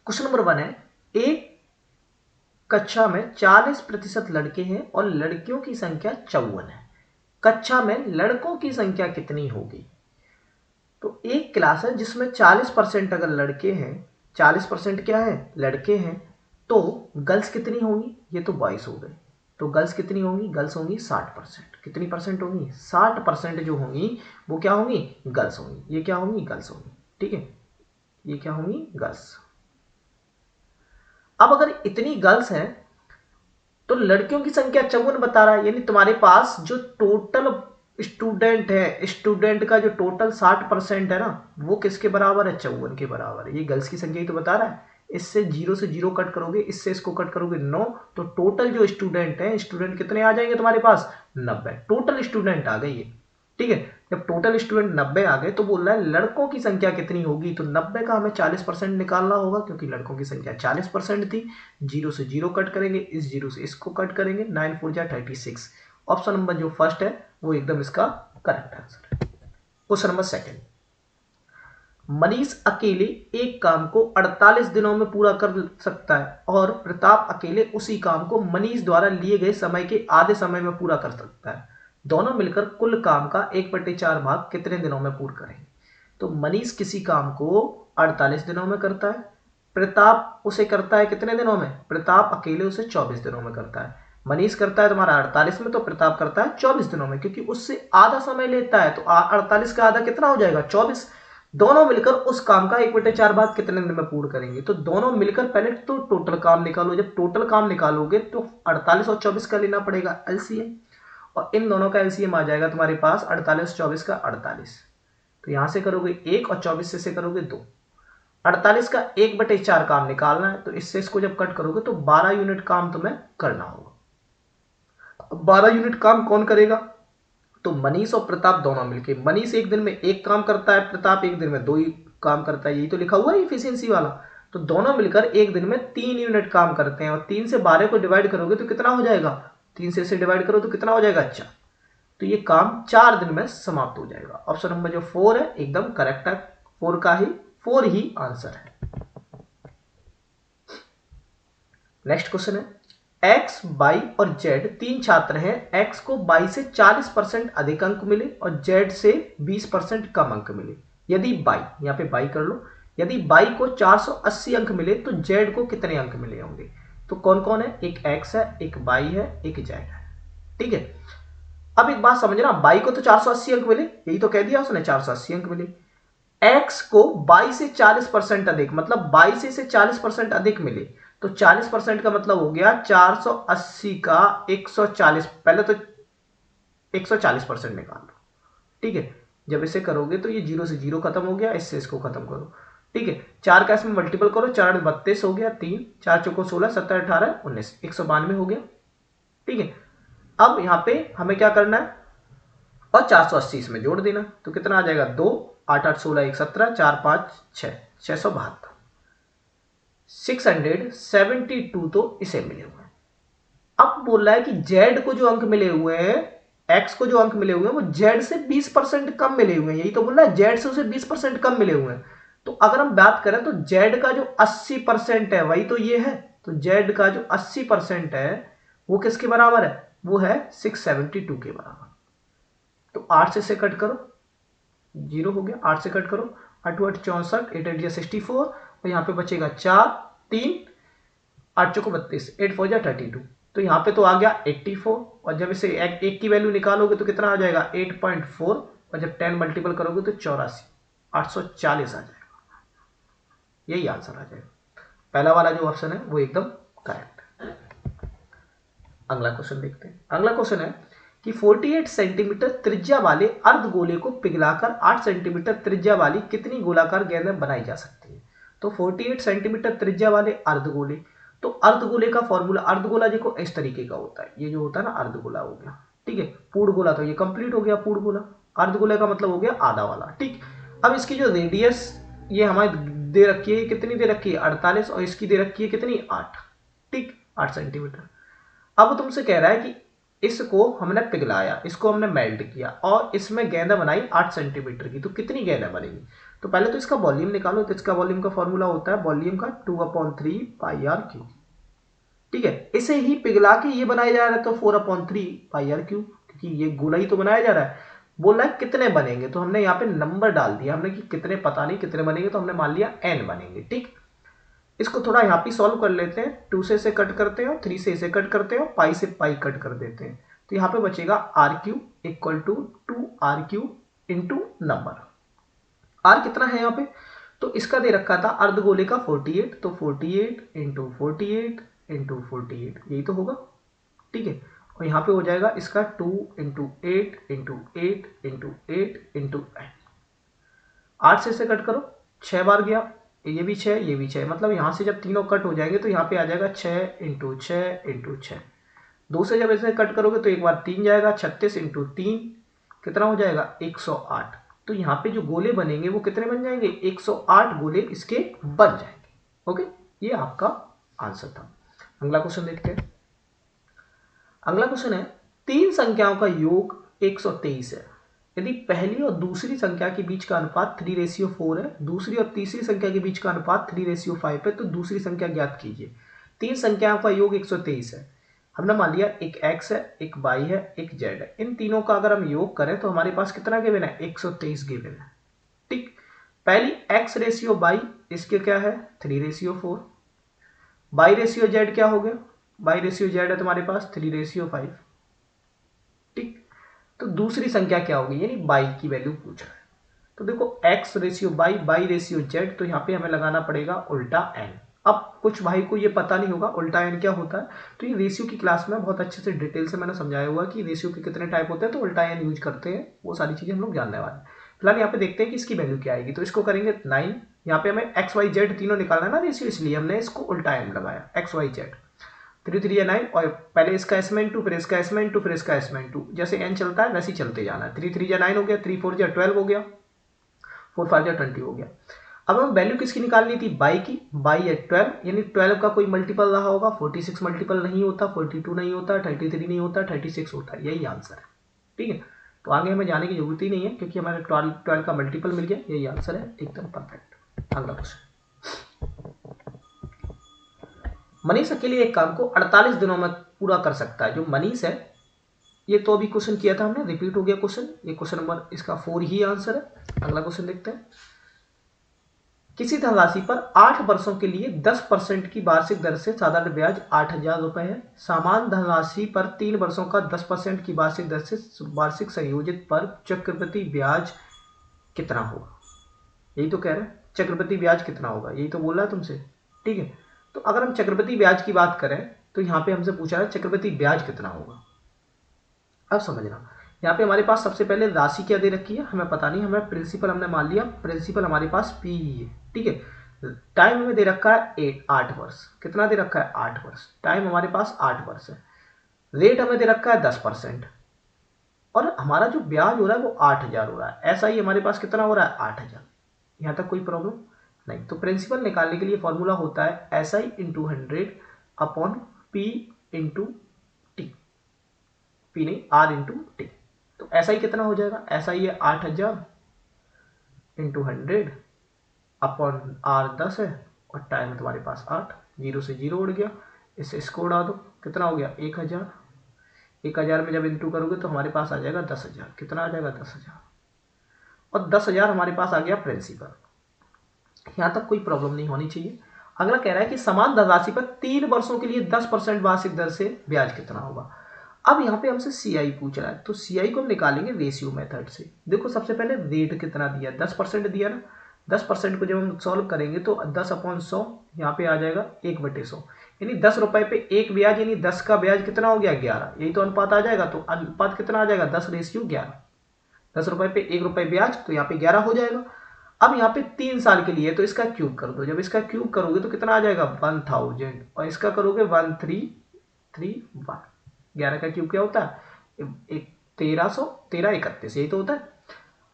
Question number 1 है, एक कक्षा में 40% लड़के हैं और लड़कियों की संख्या 54 है। कक्षा में लड़कों की संख्या कितनी होगी? तो एक क्लास है जिसमें 40% अगर लड़के हैं, 40% क्या है, लड़के हैं, तो गर्ल्स कितनी होंगी? ये तो बॉयज हो गए। तो गर्ल्स कितनी होंगी? गर्ल्स होंगी 60%। कितनी परसेंट होंगी? 60% जो होंगी वो क्या होंगी? गर्ल्स होंगी। ये क्या होंगी? गर्ल्स होंगी। ठीक है, ये क्या होंगी? गर्ल्स। अब अगर इतनी गर्ल्स हैं तो लड़कियों की संख्या 54 बता रहा है, यानी तुम्हारे पास जो टोटल स्टूडेंट है, स्टूडेंट का जो टोटल 60% है ना, वो किसके बराबर है? 54 के बराबर है। ये गर्ल्स की संख्या ही तो बता रहा है। इससे 0 से 0 कट करोगे, इससे इसको कट करोगे 9, तो टोटल जो स्टूडेंट है, स्टूडेंट कितने आ जाएंगे तुम्हारे पास? 90। टोटल स्टूडेंट आ गई है। ठीक है, जब टोटल स्टूडेंट 90 आ गए तो बोल रहा है लड़कों की संख्या कितनी होगी? तो 90 का हमें 40% निकालना होगा, क्योंकि लड़कों की संख्या 40% थी। 0 से 0 कट करेंगे, इस 0 से इसको कट करेंगे, 9 4 जा 36। ऑप्शन नंबर जो फर्स्ट है वो एकदम इसका करेक्ट आंसर है। क्वेश्चन नंबर 2, मनीष अकेले एक काम को 48 दिनों में पूरा कर सकता है और प्रताप अकेले उसी काम को मनीष द्वारा लिए गए समय के आधे समय में पूरा कर सकता है। दोनों मिलकर कुल काम का 1/4 भाग कितने दिनों में पूरा करेंगे? तो मनीष किसी काम को 48 दिनों में करता है, प्रताप उसे करता है कितने दिनों में? प्रताप अकेले उसे 24 दिनों में करता है। मनीष करता है तुम्हारा 48 में, तो प्रताप करता है 24 दिनों में, क्योंकि उससे आधा समय लेता है। तो 48 का आधा कितना हो जाएगा? 24। दोनों मिलकर उस काम का 1/4 भाग कितने दिन में पूर्ण करेंगे? तो दोनों मिलकर पहले तो टोटल काम निकालो। जब टोटल काम निकालोगे तो 48 और 24 का लेना पड़ेगा एलसीएम, और इन दोनों का एलसीएम आ जाएगा तुम्हारे पास 48 24 का 48। तो यहां से करोगे 1 और 24 से करोगे 2। 48 का 1/4 काम निकालना है, तो इससे इसको जब कट करोगे तो 12 यूनिट काम तुम्हें करना होगा। 12 यूनिट काम कौन करेगा? तो मनीष और प्रताप दोनों मिलके। मनीष एक दिन में एक काम करता है, प्रताप एक दिन में 2 ही काम करता है, यही तो लिखा हुआ है इफिशियंसी वाला। तो दोनों मिलकर एक दिन में 3 यूनिट काम करते हैं, और 3 से 12 को डिवाइड करोगे तो कितना हो जाएगा? 3 से इसे डिवाइड करो तो कितना हो जाएगा? अच्छा, तो ये काम 4 दिन में समाप्त हो जाएगा। ऑप्शन नंबर जो 4 है एकदम करेक्ट है। 4 ही आंसर है। नेक्स्ट क्वेश्चन है, एक्स, वाई और जेड 3 छात्र हैं। एक्स को वाई से 40% अधिक अंक मिले और जेड से 20% कम अंक मिले। यदि वाई, यहाँ पे वाई कर लो, यदि वाई को 480 अंक मिले तो जेड को कितने अंक मिले होंगे? तो कौन कौन है? एक एक्स है, एक वाई है, एक जेड है। ठीक है, अब एक बात समझना, वाई को तो 480 अंक मिले, यही तो कह दिया उसने, 480 अंक मिले। एक्स को वाई से 40% अधिक, मतलब वाई से 40% अधिक मिले, तो 40% का मतलब हो गया 480 का 140। पहले तो 140% निकाल लो। ठीक है, जब इसे करोगे तो ये 0 से 0 खत्म हो गया, इससे इसको खत्म करो। ठीक है, 4 का इसमें मल्टीपल करो, 4 32 हो गया, 3 4 चौको 16, 17 18 19, 192 हो गया। ठीक है, अब यहां पे हमें क्या करना है, और 480 इसमें जोड़ देना, तो कितना आ जाएगा? 2 8 8 16 1 17 4 5 6 672। 672 तो इसे मिले हुए हैं। अब बोल रहा है कि जेड को जो अंक मिले हुए हैं, एक्स को जो अंक मिले हुए हैं वो जेड से 20% कम मिले हुए हैं। यही तो बोल रहा है, जेड से उसे 20% कम मिले हुए हैं। तो अगर हम बात करें तो जेड का जो 80% है वही तो ये है, तो जेड का जो 80% है वो किसके बराबर है? वो है 672 के बराबर। तो 8 से कट करो, 0 हो गया, 8 से कट करो, 8 8 64, 8 8 64, और यहाँ पे बचेगा 4 3 8 चौको 32, 8 4 32। तो यहाँ पे तो आ गया 84, और जब इसे एक की वैल्यू निकालोगे तो कितना आ जाएगा? 8.4, और जब 10 मल्टीपल करोगे तो 84, 840 आ जाएगा। यही आंसर आ जाएगा। पहला वाला जो ऑप्शन है वो एकदम करेक्ट है। अगला क्वेश्चन देखते हैं। अगला क्वेश्चन है कि 48 सेंटीमीटर त्रिज्या वाले अर्धगोले को पिघलाकर 8 सेंटीमीटर त्रिज्या वाली कितनी गोलाकार गेंदें बनाई जा सकती है? तो 48 सेंटीमीटर त्रिज्या वाले अर्धगोले, तो अर्धगोले का फॉर्मूला, अर्धगोला देखो इस तरीके का होता है, ये जो होता है ना अर्धगोला हो गया। ठीक है, पूर्ण गोला तो ये कंप्लीट हो गया पूर्ण गोला, अर्धगोले का मतलब हो गया आधा वाला। ठीक, अब इसकी जो रेडियस ये हमारी दे रखी है, कितनी दे रखी है? 48, और इसकी दे रखी है कितनी? 8। ठीक, 8 सेंटीमीटर। अब तुमसे कह रहा है कि इसको हमने पिघलाया, इसको हमने मेल्ट किया और इसमें गेंदा बनाई 8 सेंटीमीटर की, तो कितनी गेंदा बनेगी? तो पहले तो इसका वॉल्यूम निकालो। तो इसका वॉल्यूम का फॉर्मूला होता है वॉल्यूम का 2/3 पाई आर क्यूब। ठीक है, इसे ही पिघला के ये बनाया जा रहा है तो 4/3 पाई आर क्यूब, क्योंकि ये गोला ही तो बनाया जा रहा है। बोल रहा है कितने बनेंगे, तो हमने यहाँ पे नंबर डाल दिया हमने कि कितने, पता नहीं कितने बनेंगे, तो हमने मान लिया n बनेंगे। ठीक, इसको थोड़ा यहाँ पे सॉल्व कर लेते हैं। 2 से इसे कट करते हैं, 3 से इसे कट करते हैं, पाई से पाई कट कर देते हैं। तो यहाँ पे बचेगा r cube equal to 2r cube into number. R कितना है यहाँ पे, तो इसका दे रखा था अर्धगोले का 48, तो 48 इंटू 48 इंटू 48 यही तो होगा। ठीक है, और यहाँ पे हो जाएगा इसका 2 इंटू 8 इंटू 8 इंटू 8 इंटू 8। 8 से इसे कट करो, 6 बार गया, ये भी 6 ये भी 6, मतलब यहाँ से जब तीनों कट हो जाएंगे तो यहाँ पे आ जाएगा 6 इंटू 6 इंटू 6। 2 से जब इसे कट करोगे तो एक बार 3 जाएगा, 36 इंटू 3 कितना हो जाएगा 108। तो यहाँ पे जो गोले बनेंगे वो कितने बन जाएंगे, 108 गोले इसके बन जाएंगे। ओके, ये आपका आंसर था। अगला क्वेश्चन देखते हैं। अगला क्वेश्चन है, 3 संख्याओं का योग 123 है। यदि पहली और दूसरी संख्या के बीच का अनुपात 3:4 है, दूसरी और तीसरी संख्या के बीच का अनुपात 3:5 है, तो दूसरी संख्या ज्ञात कीजिए। 3 संख्याओं का योग 123 है। हमने मान लिया एक x है, एक y है, एक z है। इन तीनों का अगर हम योग करें तो हमारे पास कितना गिवन है, 123 गिवन है। ठीक, पहली x/y इसके क्या है 3:4, y/z क्या हो गया, y/z है तुम्हारे पास 3:5। ठीक, तो दूसरी संख्या क्या होगी, यानी y की वैल्यू पूछ रहा है। तो देखो x/y, y/z, तो यहाँ पे हमें लगाना पड़ेगा उल्टा n। अब कुछ भाई को ये पता नहीं होगा उल्टा n क्या होता है, तो ये रेशियो की क्लास में बहुत अच्छे से डिटेल से मैंने समझाया हुआ कि रेशियो के कितने टाइप होते हैं, तो उल्टा n यूज करते हैं, वो सारी चीजें हम लोग जानने वाले हैं। फिलहाल यहाँ पे देखते हैं कि इसकी वैल्यू क्या आएगी। तो इसको करेंगे 9, यहाँ पे हमें x y z तीनों निकालना है ना रेशियो, इसलिए हमने इसको उल्टा n लगाया, x y z 3 3 9, और पहले इसका S/2 फिर इसका S/2 फिर इसका S/2, जैसे n चलता है वैसे ही चलते जाना है। 3 3 9 हो गया, 3 4 12 हो गया, 4 5 20 हो गया। अब हमें वैल्यू किसकी निकालनी थी, y की। y है 12, यानी 12 का कोई मल्टीपल रहा होगा, 46 मल्टीपल नहीं होता, 42 नहीं होता, 33 नहीं होता, 36 होता है, यही आंसर है। ठीक है, तो आगे हमें जाने की जरूरत ही नहीं है क्योंकि हमारे 12 का मल्टीपल मिल गया, यही आंसर है, एकदम परफेक्ट। अगला क्वेश्चन, मनीष अकेले एक काम को 48 दिनों में पूरा कर सकता है। जो मनीष है, ये तो अभी क्वेश्चन किया था हमने, रिपीट हो गया क्वेश्चन, ये क्वेश्चन नंबर इसका 4 ही आंसर है। अगला क्वेश्चन देखते हैं। किसी धनराशि पर 8 वर्षों के लिए 10% की वार्षिक दर से साधारण ब्याज 8,000 रुपए है। समान धनराशि पर 3 वर्षों का 10% की वार्षिक दर से वार्षिक संयोजित पर चक्रवृद्धि ब्याज कितना होगा, यही तो कह रहे हैं, चक्रवृद्धि ब्याज कितना होगा, यही तो बोल रहा है तुमसे। ठीक है, तो अगर हम चक्रवृद्धि ब्याज की बात करें तो यहाँ पे हमसे पूछा है चक्रवृद्धि ब्याज कितना होगा। अब समझना, यहाँ पे हमारे पास सबसे पहले राशि क्या दे रखी है हमें पता नहीं, हमें प्रिंसिपल हमने मान लिया, प्रिंसिपल हमारे पास पी है। ठीक है, टाइम हमें दे रखा है 8 वर्ष, कितना दे रखा है 8 वर्ष, टाइम हमारे पास 8 वर्ष है। रेट हमें दे रखा है 10%, और हमारा जो ब्याज हो रहा है वो 8,000 हो रहा है। ऐसा ही हमारे पास कितना हो रहा है 8,000। यहाँ तक कोई प्रॉब्लम नहीं। तो प्रिंसिपल निकालने के लिए फॉर्मूला होता है SI into 100 upon P into T, P नहीं R इंटू टी। तो SI कितना हो जाएगा, SI है 8,000 इंटू 100 अपॉन R 10 है, और टाइम है तुम्हारे पास 8, 0 से 0 उड़ गया, इसको उड़ा दो, कितना हो गया 1,000। 1,000 में जब इंटू करोगे तो हमारे पास आ जाएगा 10,000, कितना आ जाएगा 10,000, और 10,000 हमारे पास आ गया प्रिंसिपल। यहाँ तक कोई प्रॉब्लम नहीं होनी चाहिए। अगला कह रहा है कि समान धनराशि पर 3 वर्षों के लिए 10% वार्षिक दर से ब्याज कितना होगा। अब यहाँ पे हमसे CI पूछ रहा है, तो CI को हम निकालेंगे रेशियो मेथड से। देखो सबसे पहले रेट कितना दिया, 10% दिया ना, 10% को जब हम सॉल्व करेंगे तो 10/100 यहाँ पे आ जाएगा 1/100, यानी 10 रुपए पे 1 ब्याज, यानी 10 का ब्याज कितना हो गया 11, यही तो अनुपात आ जाएगा। तो अनुपात कितना आ जाएगा 10:11, 10 रुपए पे 1 रुपए ब्याज, तो यहाँ पे 11 हो जाएगा। अब यहाँ पे 3 साल के लिए तो इसका क्यूब कर दो, जब इसका क्यूब करोगे तो कितना आ जाएगा 1000, और इसका करोगे 1331, 11 का क्यूब क्या होता है 1300, 1331, यही तो होता है।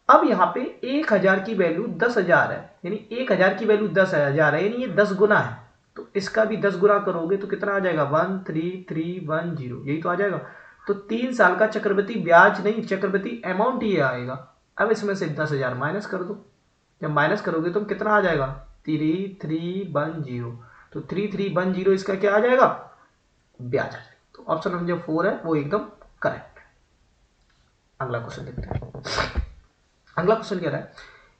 अब यहाँ पे 1,000 की वैल्यू 10,000 है, यानी 1,000 की वैल्यू 10,000 है, यानी ये 10 गुना है, तो इसका भी 10 गुना करोगे तो कितना आ जाएगा 13,310, यही तो आ जाएगा। तो 3 साल का चक्रवृद्धि ब्याज नहीं, चक्रवृद्धि अमाउंट ये आएगा। अब इसमें से 10,000 माइनस कर दो। जब माइनस करोगे तो कितना आ जाएगा, 3310। तो 3310 इसका क्या आ जाएगा, ब्याज आ जाएगा। तो ऑप्शन नंबर जो 4 है वो एकदम करेक्ट है। अगला क्वेश्चन देखते हैं। अगला क्वेश्चन कह रहा है,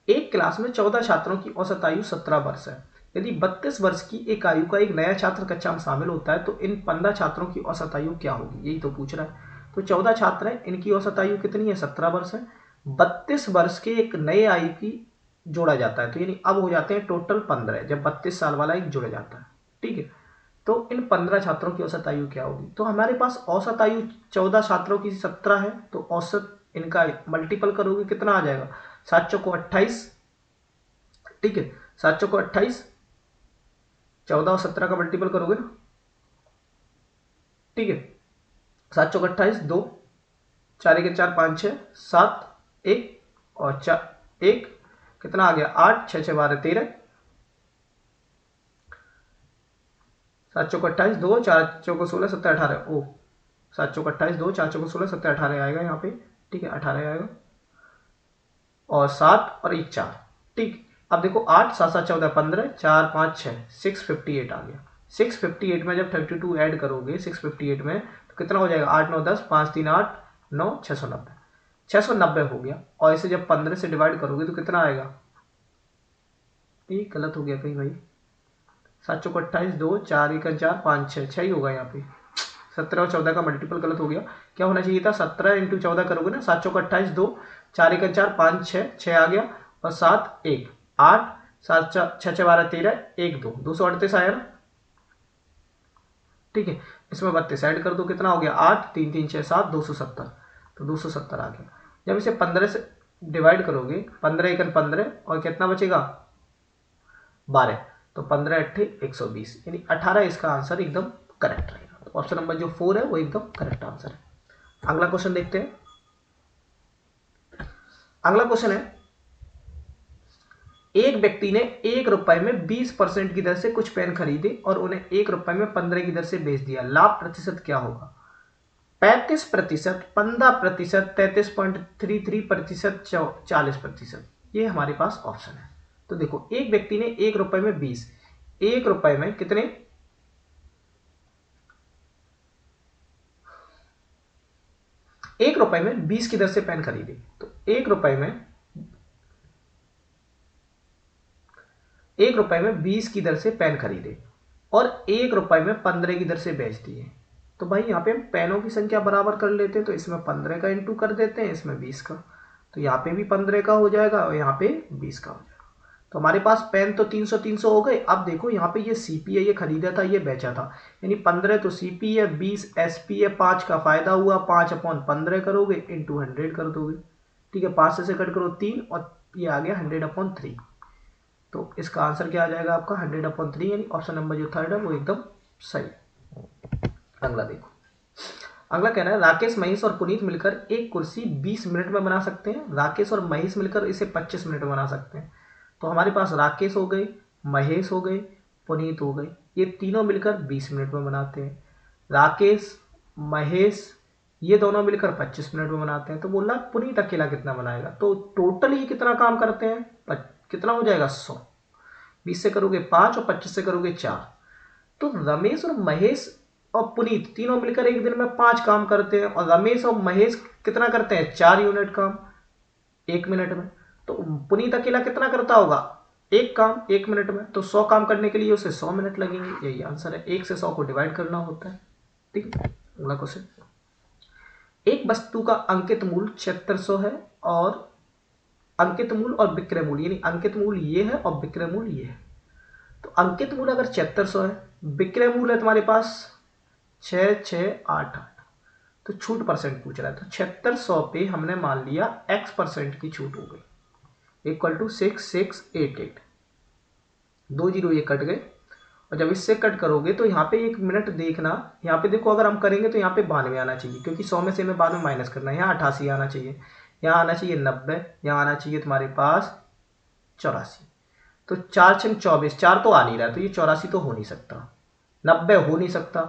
एक क्लास में 14 छात्रों की औसत आयु 17 वर्ष है। यदि 32 वर्ष की एक आयु का एक नया छात्र कक्षा में शामिल होता है तो इन 15 छात्रों की औसत आयु क्या होगी, यही तो पूछ रहा है। तो 14 छात्र हैं, इनकी औसत आयु कितनी है, 17 वर्ष है। 32 वर्ष के एक नए आयु की जोड़ा जाता है, तो यानी अब हो जाते हैं टोटल 15, जब 32 साल वाला एक जुड़ जाता है। ठीक है, तो इन 15 छात्रों की औसत आयु क्या होगी। तो हमारे पास औसत आयु 14 छात्रों की 17 है, तो औसत इनका मल्टीपल करोगे कितना आ जाएगा, 7 चौको 28। ठीक है, 7 चौको 28, 14 और 17 का मल्टीपल करोगे ना। ठीक है, 7 चौक 28, 2, 4 के 4, 5 6 7 1 और 4 1, कितना आ गया 8, 6 6 12 13, 7 चौक 28, 2, 4 चौको 16 17 18, ओ 7 चौक 28, 2, 4 चौको 16 17 18 आएगा यहाँ पे। ठीक है, 18 आएगा और 7 और 1 4। ठीक, अब देखो 8 7 7 14 15, 4 5 6 658 आ गया। 658 में जब 32 ऐड करोगे 658 में तो कितना हो जाएगा, 8 9 10 5 3 8 9 690, 690 हो गया। और इसे जब 15 से डिवाइड करोगे तो कितना आएगा, ये गलत हो गया कहीं भाई, 7 चौक 28, 2 4 1 4 5 6 6 ही होगा यहाँ पे। 17 और 14 का मल्टीपल गलत हो गया, क्या होना चाहिए था 17 इंटू 14 करोगे ना, 7 चौक 28, 2 4 1 4 5 6 6 आ गया और 7 1 8 7 6 6 12 13 1 2 238 आया ना। ठीक है, इसमें 32 ऐड कर दो, कितना हो गया 8 3 3 6 7 270, तो 270 आ गया। जब इसे 15 से डिवाइड करोगे 15 1 15 और कितना बचेगा 12, तो 15 8 120, यानी 18 इसका आंसर एकदम करेक्ट रहेगा। तो ऑप्शन नंबर जो 4 है वो एकदम करेक्ट आंसर है। अगला क्वेश्चन देखते हैं। अगला क्वेश्चन है, एक व्यक्ति ने 1 रुपए में 20% की दर से कुछ पेन खरीदे और उन्हें 1 रुपए में 15 की दर से बेच दिया, लाभ प्रतिशत क्या होगा, 35%, 15%, 33.33%, 40%। ये हमारे पास ऑप्शन है। तो देखो एक व्यक्ति ने 1 रुपए में 20, 1 रुपए में कितने, 1 रुपए में 20 की दर से पेन खरीदे, तो 1 रुपए में 20 की दर से पेन खरीदे और 1 रुपए में 15 की दर से बेच दिए। तो भाई यहाँ पे हम पेनों की संख्या बराबर कर लेते हैं, तो इसमें 15 का इंटू कर देते हैं, इसमें 20 का, तो यहाँ पे भी 15 का हो जाएगा और यहाँ पे 20 का हो जाएगा। तो हमारे पास पेन तो 300 300 हो गए। अब देखो यहाँ पे ये सीपी है, ये खरीदा था, ये बेचा था, यानी 15 तो सीपी है, 20 एसपी है, 5 का फायदा हुआ, 5/15 करोगे इंटू 100 कर दोगे। ठीक है, 5 से कट करो 3 और ये आ गया 100/3। तो इसका आंसर क्या आ जाएगा आपका 100/3, यानी ऑप्शन नंबर जो 3rd है वो एकदम सही। अगला देखो, अगला कह रहा है, राकेश महेश और पुनीत मिलकर एक कुर्सी 20 मिनट में बना सकते हैं, राकेश और महेश मिलकर इसे 25 मिनट में बना सकते हैं। तो हमारे पास राकेश हो गए, महेश हो गए, पुनीत हो गए, ये तीनों मिलकर 20 मिनट में बनाते हैं। राकेश महेश ये दोनों मिलकर 25 मिनट में बनाते हैं। तो बोला पुनीत अकेला कितना बनाएगा, तो टोटल ये कितना काम करते हैं, कितना हो जाएगा 100, 20 से करोगे 5 और 25 से करोगे 4। तो रमेश और महेश और पुनीत तीनों मिलकर एक दिन में 5 काम करते हैं और रमेश और महेश कितना करते हैं 4 यूनिट काम 1 मिनट में। तो पुनीत अकेला कितना करता होगा, 1 काम 1 मिनट में, तो 100 काम करने के लिए उसे 100 मिनट लगेंगे। यही आंसर है, 1 से 100 को डिवाइड करना होता है। ठीक है, अगला क्वेश्चन, एक वस्तु का अंकित मूल्य 7600 है और अंकित मूल्य और विक्रय मूल्य, यानी अंकित मूल्य ये है और विक्रय मूल्य ये है। तो अंकित मूल्य अगर 7600 है, विक्रय मूल्य है तुम्हारे पास 6688, तो छूट परसेंट पूछ रहा है, तो 7600 पे हमने मान लिया x% की छूट हो गई, इक्वल टू 6688, 2 जीरो ये कट गए। और जब इससे कट करोगे तो यहाँ पे 1 मिनट देखना, यहाँ पे देखो अगर हम करेंगे तो यहाँ पे 92 आना चाहिए, क्योंकि 100 में से हमें बाद में माइनस करना है। यहाँ 88 आना चाहिए, यहाँ आना चाहिए 90, यहाँ आना चाहिए तुम्हारे पास 84। तो 4 6 24, 4 तो आ नहीं रहा, तो ये 84 तो हो नहीं सकता, 90 हो नहीं सकता,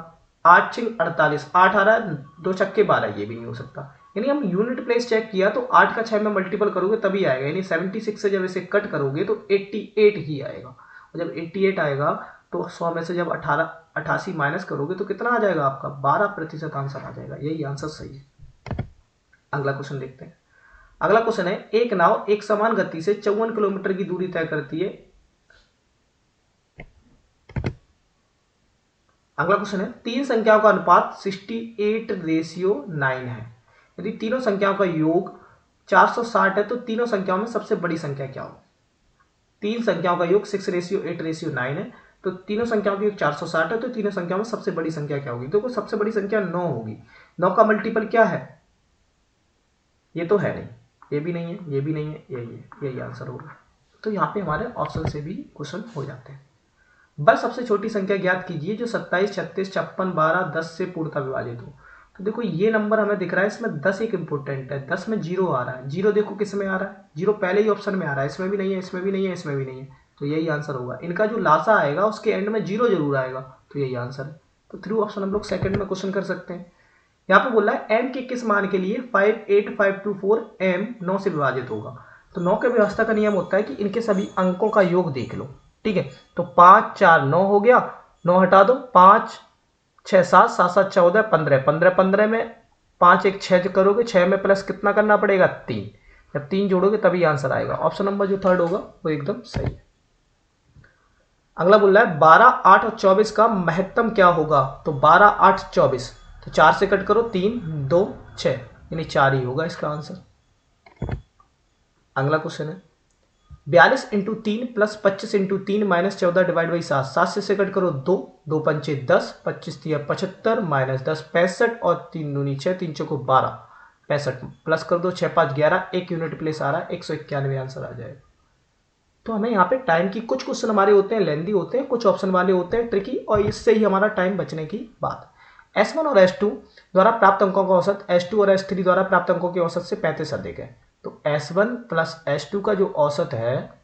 8 6 48, 8 आ रहा है, 2 छक्के 12, ये भी नहीं हो सकता। यानी हम यूनिट प्लेस चेक किया तो 8 का 6 में मल्टीपल करोगे तभी आएगा, यानी 76 से जब इसे कट करोगे तो 88 ही आएगा। और जब 88 आएगा तो 100 में से जब 88 माइनस करोगे तो कितना आ जाएगा आपका, 12% आंसर आ जाएगा। यही आंसर सही है। अगला क्वेश्चन देखते हैं। अगला क्वेश्चन है, एक नाव एक समान गति से 54 किलोमीटर की दूरी तय करती है। अगला क्वेश्चन है, तीन संख्याओं का अनुपात 68:9 है। यदि तीनों संख्याओं का योग 460 है तो तीनों संख्याओं में सबसे बड़ी संख्या क्या होगी। तीन संख्याओं का योग 6:8:9 है, तो तीनों संख्याओं का योग 460 है, तो तीनों संख्याओं में सबसे बड़ी संख्या क्या होगी। देखो सबसे बड़ी संख्या 9 होगी। 9 का मल्टीपल क्या है, ये तो है नहीं, ये भी नहीं है, ये भी नहीं है, यही आंसर होगा। तो यहाँ पे हमारे ऑप्शन से भी क्वेश्चन हो जाते हैं। बस सबसे छोटी संख्या ज्ञात कीजिए जो 27, 36, 56, 12, 10 से पूर्णतः विभाजित हो। तो देखो ये नंबर हमें दिख रहा है, इसमें 10 एक इंपॉर्टेंट है, 10 में 0 आ रहा है। 0 देखो किस में आ रहा है, 0 पहले ही ऑप्शन में आ रहा है, इसमें भी नहीं है, इसमें भी नहीं है, इसमें भी नहीं है, तो यही आंसर होगा। इनका जो लासा आएगा उसके एंड में 0 जरूर आएगा, तो यही आंसर है। तो थ्रू ऑप्शन हम लोग सेकंड में क्वेश्चन कर सकते हैं। यहाँ पे बोला है m के किस मान के लिए 58524 m 9 से विभाजित होगा। तो 9 के व्यवस्था का नियम होता है कि इनके सभी अंकों का योग देख लो, ठीक है। तो 5 4 9 हो गया, 9 हटा दो, 5 6 7 7 7 14 15 15 15 में 5 1 6 करोगे, 6 में प्लस कितना करना पड़ेगा 3, जब 3 जोड़ोगे तभी आंसर आएगा। ऑप्शन नंबर जो थर्ड होगा वो एकदम सही है। अगला बोल रहा है 12 8 और 24 का महत्तम क्या होगा। तो 12 8 24, तो 4 से कट करो, 3 2 6, यानी 4 ही होगा इसका आंसर। अगला क्वेश्चन है 42 into 3 plus 25 into 3 minus 14 divide by 7, 7 से कट करो 2, 2 पंचे 10, 25 3 75 माइनस 10 65 और 3 दूनी 6, 3 चौको 12 65, प्लस कर दो 6 5 11, एक यूनिट प्लेस आ रहा है, 191 आंसर आ जाएगा। तो हमें यहाँ पे टाइम की कुछ क्वेश्चन हमारे होते हैं लेंदी होते हैं, कुछ ऑप्शन वाले होते हैं ट्रिकी, और इससे ही हमारा टाइम बचने की बात। S1 और S2 द्वारा प्राप्त अंकों का औसत S2 और S3 द्वारा प्राप्त अंकों के औसत से 35 अधिक है। तो S1 प्लस S2 का जो औसत है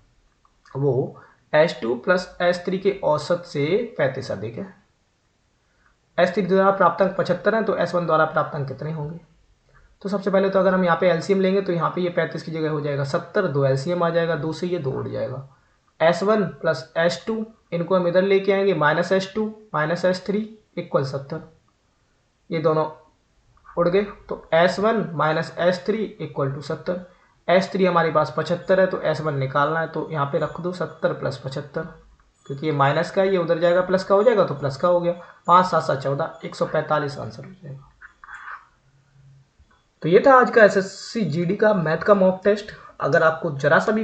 वो S2 प्लस S3 के औसत से 35 अधिक है। S3 द्वारा प्राप्त अंक 75 है, तो S1 द्वारा प्राप्त अंक कितने होंगे। तो सबसे पहले तो अगर हम यहाँ पे एलसीएम लेंगे तो यहाँ पे ये 35 की जगह हो जाएगा 70, 2 एलसीएम आ जाएगा, 2 से ये 2 उड़ जाएगा। S1 प्लस S2 इनको हम इधर लेके आएंगे, minus S2 minus S3 equal 70, ये दोनों उड़ गए। तो S1 minus S3 equal to 70। S3 हमारे पास 75 है, तो S1 निकालना है, तो यहाँ पे रख दो 70 प्लस 75, क्योंकि ये माइनस का है, ये उधर जाएगा प्लस का हो जाएगा, तो प्लस का हो गया। 5 7 7 14, 145 आंसर हो जाएगा। तो ये था आज का एसएससी जीडी का मैथ का मॉक टेस्ट। अगर आपको जरा सा भी